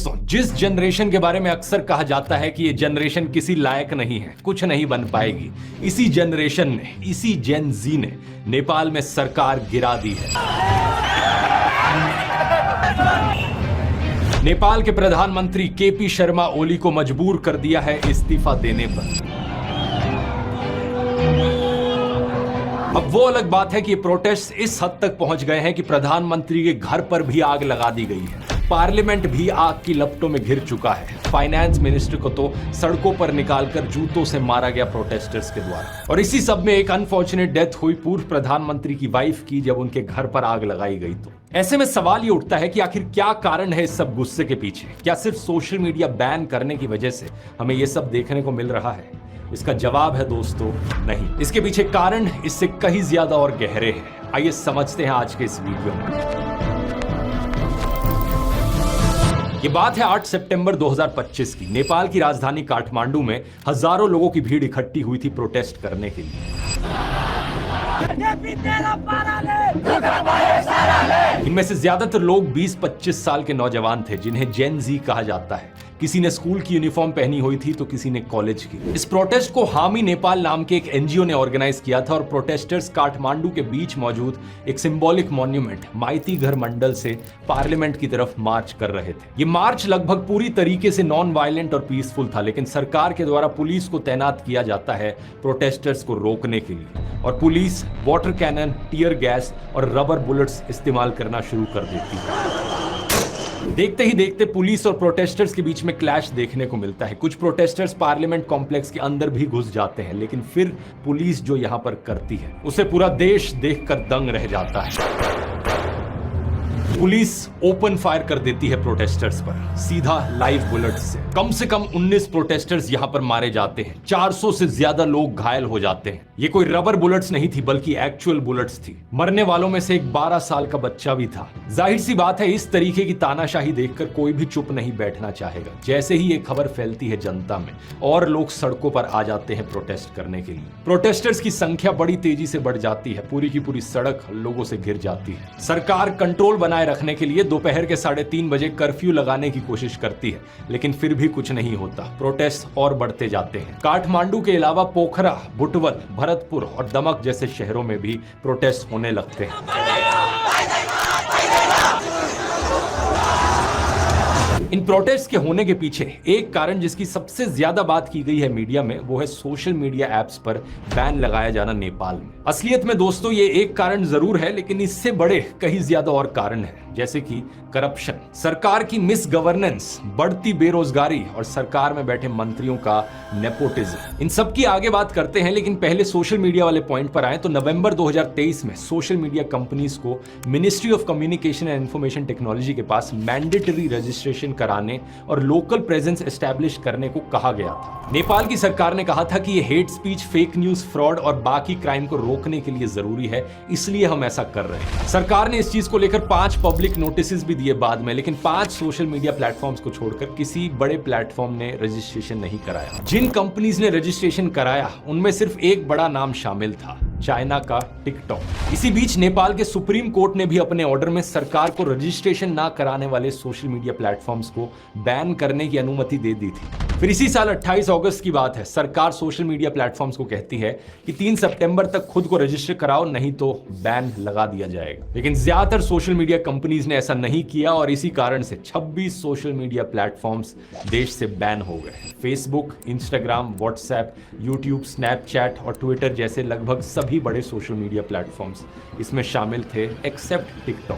दोस्तों, जिस जनरेशन के बारे में अक्सर कहा जाता है कि ये जनरेशन किसी लायक नहीं है, कुछ नहीं बन पाएगी, इसी जनरेशन ने, इसी जेन जी ने नेपाल में सरकार गिरा दी है। नेपाल के प्रधानमंत्री केपी शर्मा ओली को मजबूर कर दिया है इस्तीफा देने पर। अब वो अलग बात है कि ये प्रोटेस्ट इस हद तक पहुंच गए हैं कि प्रधानमंत्री के घर पर भी आग लगा दी गई है। पार्लियामेंट भी आग की लपटों में घिर चुका है। फाइनेंस मिनिस्टर को तो सड़कों पर निकालकर जूतों से मारा गया प्रोटेस्टर्स के द्वारा। और इसी सब में एक अनफॉर्चुनेट डेथ हुई पूर्व प्रधानमंत्री की वाइफ की, जब उनके घर पर आग लगाई गई। तो ऐसे में सवाल ये उठता है कि आखिर क्या कारण है इस सब गुस्से के पीछे? क्या सिर्फ सोशल मीडिया बैन करने की वजह से हमें ये सब देखने को मिल रहा है? इसका जवाब है दोस्तों, नहीं। इसके पीछे कारण इससे कहीं ज्यादा और गहरे हैं। आइए समझते हैं आज के इस वीडियो में। ये बात है 8 सितंबर 2025 की। नेपाल की राजधानी काठमांडू में हजारों लोगों की भीड़ इकट्ठी हुई थी प्रोटेस्ट करने के लिए। इनमें से ज्यादातर लोग 20-25 साल के नौजवान थे, जिन्हें जेन जी कहा जाता है। किसी ने स्कूल की यूनिफॉर्म पहनी हुई थी तो किसी ने कॉलेज की। इस प्रोटेस्ट को हामी नेपाल नाम के एक एनजीओ ने ऑर्गेनाइज किया था और प्रोटेस्टर्स काठमांडू के बीच मौजूद एक सिंबॉलिक मॉन्यूमेंट माइती घर मंडल से पार्लियामेंट की तरफ मार्च कर रहे थे। ये मार्च लगभग पूरी तरीके से नॉन वायलेंट और पीसफुल था, लेकिन सरकार के द्वारा पुलिस को तैनात किया जाता है प्रोटेस्टर्स को रोकने के लिए, और police water cannon, tear gas और रबर बुलेट्स इस्तेमाल करना शुरू कर देती है। देखते ही देखते पुलिस और प्रोटेस्टर्स के बीच में क्लैश देखने को मिलता है। कुछ प्रोटेस्टर्स पार्लियामेंट कॉम्प्लेक्स के अंदर भी घुस जाते हैं, लेकिन फिर पुलिस जो यहां पर करती है उसे पूरा देश देखकर दंग रह जाता है। पुलिस ओपन फायर कर देती है प्रोटेस्टर्स पर, सीधा लाइव बुलेट्स से। कम 19 प्रोटेस्टर्स यहां पर मारे जाते हैं। 400 से ज्यादा लोग घायल हो जाते हैं। ये कोई रबर बुलेट्स नहीं थी, बल्कि एक्चुअल बुलेट्स थी। मरने वालों में से एक 12 साल का बच्चा भी था। जाहिर सी बात है, इस तरीके की तानाशाही देखकर कोई भी चुप नहीं बैठना चाहेगा। जैसे ही ये खबर फैलती है जनता में, और लोग सड़कों पर आ जाते हैं प्रोटेस्ट करने के लिए। प्रोटेस्टर्स की संख्या बड़ी तेजी से बढ़ जाती है। पूरी की पूरी सड़क लोगों से घिर जाती है। सरकार कंट्रोल बनाए रखने के लिए दोपहर के 3:30 बजे कर्फ्यू लगाने की कोशिश करती है, लेकिन फिर भी कुछ नहीं होता। प्रोटेस्ट और बढ़ते जाते हैं। काठमांडू के अलावा पोखरा, बुटवल, भरतपुर और दमक जैसे शहरों में भी प्रोटेस्ट होने लगते हैं। इन प्रोटेस्ट के होने के पीछे एक कारण जिसकी सबसे ज्यादा बात की गई है मीडिया में, वो है सोशल मीडिया एप्स पर बैन लगाया जाना नेपाल में। असलियत में दोस्तों ये एक कारण जरूर है, लेकिन इससे बड़े कहीं ज्यादा और कारण है, जैसे कि करप्शन, सरकार की मिस गवर्नेंस, बढ़ती बेरोजगारी और सरकार में बैठे मंत्रियों का नेपोटिज्म। इन सब की आगे बात करते हैं, लेकिन पहले सोशल मीडिया वाले पॉइंट पर आए तो नवंबर 2023 में सोशल मीडिया कंपनीज को ministry of communication and information technology के पास मैंडेटरी रजिस्ट्रेशन कराने और लोकल प्रेजेंस एस्टैब्लिश करने को कहा गया था। नेपाल की सरकार ने कहा था कि ये hate speech, fake news, fraud और बाकी क्राइम को रोकने के लिए जरूरी है, इसलिए हम ऐसा कर रहे हैं। सरकार ने इस चीज को लेकर 5 पब्लिक नोटिस भी दिए बाद में, लेकिन 5 सोशल मीडिया प्लेटफॉर्म्स को छोड़कर किसी बड़े प्लेटफॉर्म ने रजिस्ट्रेशन नहीं कराया। जिन कंपनीज ने रजिस्ट्रेशन कराया उनमें सिर्फ एक बड़ा नाम शामिल था, चाइना का टिकटॉक। इसी बीच नेपाल के सुप्रीम कोर्ट ने भी अपने ऑर्डर में सरकार को रजिस्ट्रेशन ना कराने वाले सोशल मीडिया प्लेटफॉर्म्स को बैन करने की अनुमति दे दी थी। फिर इसी साल 28 अगस्त की बात है, सरकार सोशल मीडिया प्लेटफॉर्म्स को कहती है कि 3 सितंबर तक खुद को रजिस्टर कराओ, नहीं तो बैन लगा दिया जाएगा। लेकिन ज्यादातर सोशल मीडिया कंपनीज ने ऐसा नहीं किया और इसी कारण से 26 सोशल मीडिया प्लेटफॉर्म्स देश से बैन हो गए। Facebook, Instagram, WhatsApp, YouTube, Snapchat और ट्विटर जैसे लगभग सभी बड़े सोशल मीडिया प्लेटफॉर्म्स इसमें शामिल थे, एक्सेप्ट टिकटॉक।